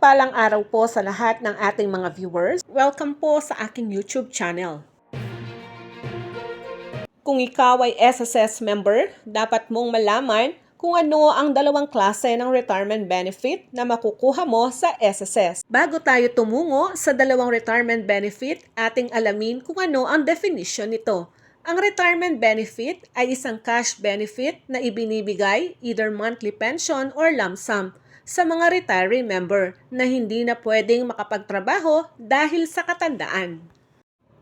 Mapagpalang araw po sa lahat ng ating mga viewers. Welcome po sa aking YouTube channel. Kung ikaw ay SSS member, dapat mong malaman kung ano ang dalawang klase ng retirement benefit na makukuha mo sa SSS. Bago tayo tumungo sa dalawang retirement benefit, ating alamin kung ano ang definition nito. Ang retirement benefit ay isang cash benefit na ibinibigay either monthly pension or lump sum sa mga retiree member na hindi na pwedeng makapagtrabaho dahil sa katandaan.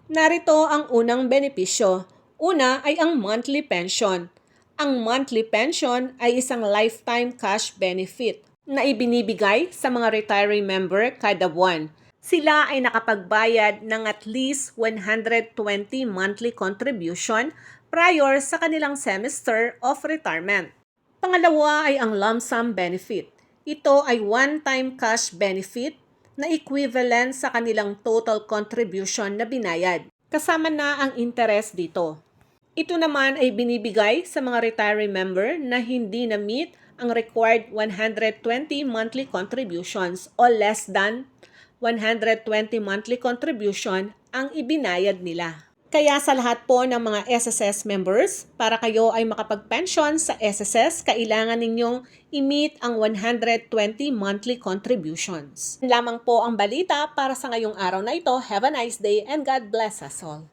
Narito ang unang benepisyo. Una ay ang monthly pension. Ang monthly pension ay isang lifetime cash benefit na ibinibigay sa mga retiree member kada buwan. Sila ay nakapagbayad ng at least 120 monthly contribution prior sa kanilang semester of retirement. Pangalawa ay ang lump sum benefit. Ito ay one-time cash benefit na equivalent sa kanilang total contribution na binayad. Kasama na ang interest dito. Ito naman ay binibigay sa mga retiree member na hindi na-meet ang required 120 monthly contributions o less than 120 monthly contribution ang ibinayad nila. Kaya sa lahat po ng mga SSS members, para kayo ay makapag-pension sa SSS, kailangan ninyong i-meet ang 120 monthly contributions. Lamang po ang balita para sa ngayong araw na ito. Have a nice day and God bless us all.